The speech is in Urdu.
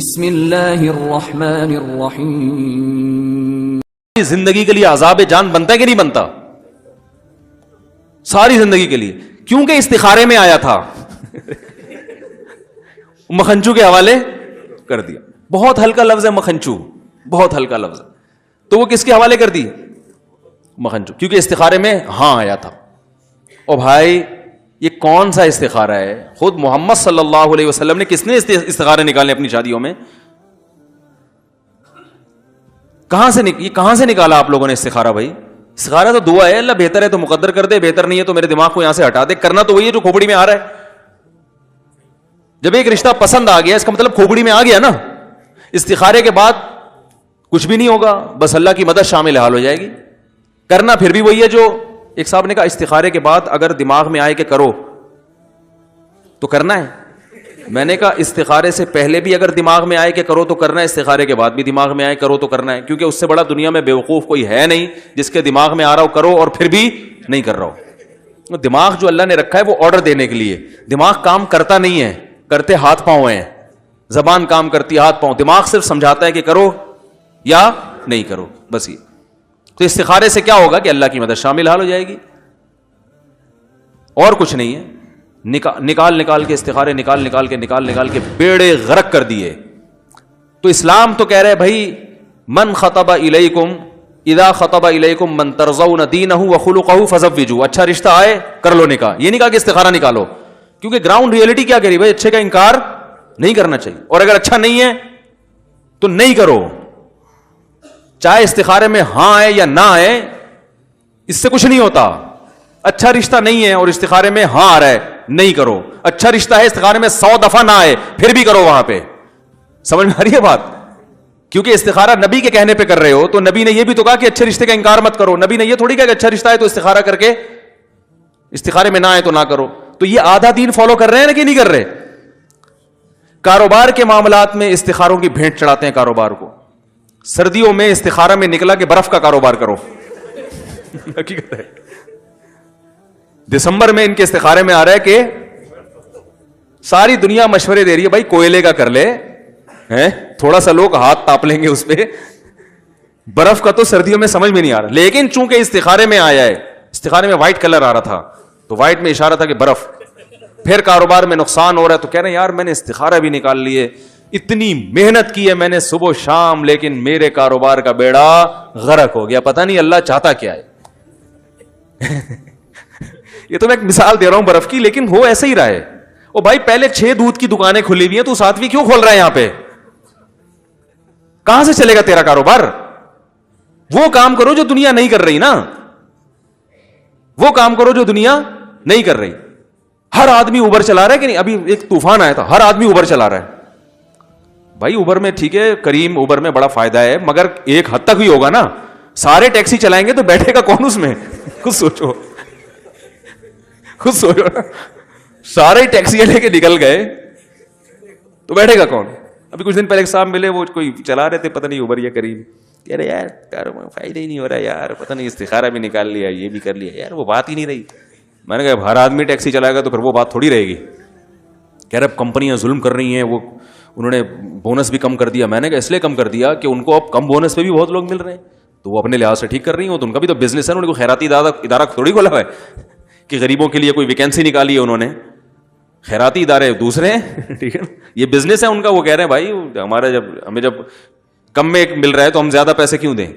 بسم اللہ الرحمن الرحیم. زندگی کے لیے عذاب جان بنتا ہے کہ نہیں بنتا؟ ساری زندگی کے لیے. کیونکہ استخارے میں آیا تھا مکھنچو کے حوالے کر دیا. بہت ہلکا لفظ ہے مکھنچو, بہت ہلکا لفظ. تو وہ کس کے حوالے کر دی؟ مکھنچو, کیونکہ استخارے میں ہاں آیا تھا. او بھائی یہ کون سا استخارہ ہے؟ خود محمد صلی اللہ علیہ وسلم نے کس نے استخارے نکالے اپنی شادیوں میں؟ کہاں سے نکالا آپ لوگوں نے استخارہ؟ بھائی استخارہ تو دعا ہے, اللہ بہتر ہے تو مقدر کر دے, بہتر نہیں ہے تو میرے دماغ کو یہاں سے ہٹا دے. کرنا تو وہی ہے جو کھوپڑی میں آ رہا ہے. جب ایک رشتہ پسند آ گیا اس کا مطلب کھوپڑی میں آ گیا نا. استخارے کے بعد کچھ بھی نہیں ہوگا, بس اللہ کی مدد شامل حال ہو جائے گی. کرنا پھر بھی وہی ہے جو ایک صاحب نے کہا, استخارے کے بعد اگر دماغ میں آئے کہ کرو تو کرنا ہے. میں نے کہا استخارے سے پہلے بھی اگر دماغ میں آئے کہ کرو تو کرنا ہے, استخارے کے بعد بھی دماغ میں آئے کرو تو کرنا ہے. کیونکہ اس سے بڑا دنیا میں بیوقوف کوئی ہے نہیں جس کے دماغ میں آ رہا ہو کرو اور پھر بھی نہیں کر رہا ہو. دماغ جو اللہ نے رکھا ہے وہ آرڈر دینے کے لیے. دماغ کام کرتا نہیں ہے, کرتے ہاتھ پاؤں ہیں. زبان کام کرتی ہے, ہاتھ پاؤں. دماغ صرف سمجھاتا ہے کہ کرو یا نہیں کرو, بس یہ. تو استخارے سے کیا ہوگا کہ اللہ کی مدد شامل حال ہو جائے گی, اور کچھ نہیں ہے. نکال کے استخارے نکال کے بیڑے غرق کر دیے. تو اسلام تو کہہ رہے بھائی من خطب الیکم اذا خطب الیکم من ترضون دینہ وخلقہ فزوجوا. اچھا رشتہ آئے کر لو نکاح. یہ نہیں کہا کہ استخارہ نکالو, کیونکہ گراؤنڈ ریئلٹی کیا کہہ رہی بھائی اچھے کا انکار نہیں کرنا چاہیے, اور اگر اچھا نہیں ہے تو نہیں کرو. چاہے استخارے میں ہاں آئے یا نہ آئے اس سے کچھ نہیں ہوتا. اچھا رشتہ نہیں ہے اور استخارے میں ہاں آ رہا ہے, نہیں کرو. اچھا رشتہ ہے استخارے میں 100 دفعہ نہ آئے پھر بھی کرو. وہاں پہ سمجھ میں آ رہی ہے بات؟ کیونکہ استخارہ نبی کے کہنے پہ کر رہے ہو, تو نبی نے یہ بھی تو کہا کہ اچھے رشتے کا انکار مت کرو. نبی نے یہ تھوڑی کہا کہ اچھا رشتہ ہے تو استخارہ کر کے, استخارے میں نہ آئے تو نہ کرو. تو یہ آدھا دین فالو کر رہے ہیں نا کہ نہیں کر رہے؟ کاروبار کے معاملات میں استخاروں کی بھینٹ چڑھاتے ہیں کاروبار کو. سردیوں میں استخارہ میں نکلا کہ برف کا کاروبار کرو. حقیقت ہے. دسمبر میں ان کے استخارے میں آ رہا ہے کہ ساری دنیا مشورے دے رہی ہے بھائی کوئلے کا کر لے, تھوڑا سا لوگ ہاتھ تاپ لیں گے اس پہ. برف کا تو سردیوں میں سمجھ میں نہیں آ رہا, لیکن چونکہ استخارے میں آیا ہے, استخارے میں وائٹ کلر آ رہا تھا تو وائٹ میں اشارہ تھا کہ برف. پھر کاروبار میں نقصان ہو رہا ہے تو کہہ رہے ہیں یار میں نے استخارہ بھی نکال لیے, اتنی محنت کی ہے میں نے صبح شام, لیکن میرے کاروبار کا بیڑا غرق ہو گیا. پتہ نہیں اللہ چاہتا کیا ہے. یہ تو میں ایک مثال دے رہا ہوں برف کی, لیکن ہو ایسا ہی رہا ہے. او بھائی پہلے 6 دودھ کی دکانیں کھلی ہوئی ہیں, تو 7ویں کیوں کھول رہا ہے یہاں پہ؟ کہاں سے چلے گا تیرا کاروبار؟ وہ کام کرو جو دنیا نہیں کر رہی نا, وہ کام کرو جو دنیا نہیں کر رہی. ہر آدمی اوبر چلا رہا ہے کہ نہیں؟ ابھی ایک طوفان آیا تھا, ہر آدمی اوبر چلا رہا ہے. بھائی اوبر میں ٹھیک ہے, کریم اوبر میں بڑا فائدہ ہے, مگر ایک حد تک بھی ہوگا نا. سارے ٹیکسی چلائیں گے تو بیٹھے گا کون اس میں؟ خود سوچو, خود سوچو. سارے ٹیکسی لے کے نکل گئے تو بیٹھے گا کون؟ ابھی کچھ دن پہلے ایک صاحب ملے, وہ کوئی چلا رہے تھے پتہ نہیں اوبر یا کریم, کہہ رہے یار کاروبار فائدہ ہی نہیں ہو رہا یار, پتہ نہیں استخارہ بھی نکال لیا, یہ بھی کر لیا یار, وہ بات ہی نہیں رہی. میں نے کہا ہر آدمی ٹیکسی چلائے گا تو پھر وہ بات تھوڑی رہے گی. کہہ رہے اب کمپنیاں ظلم کر رہی ہیں, وہ انہوں نے بونس بھی کم کر دیا. میں نے کہا اس لیے کم کر دیا کہ ان کو اب کم بونس پہ بھی بہت لوگ مل رہے ہیں, تو وہ اپنے لحاظ سے ٹھیک کر رہی ہیں, تو ان کا بھی تو بزنس ہے, انہوں نے کوئی خیراتی ادارہ تھوڑی کھولا ہوا ہے کہ غریبوں کے لیے کوئی ویکینسی نکالی ہے انہوں نے. خیراتی ادارے دوسرے ہیں, ٹھیک ہے, یہ بزنس ہے ان کا. وہ کہہ رہے ہیں بھائی ہمارا ہمیں جب کم میں مل رہا ہے تو ہم زیادہ پیسے کیوں دیں؟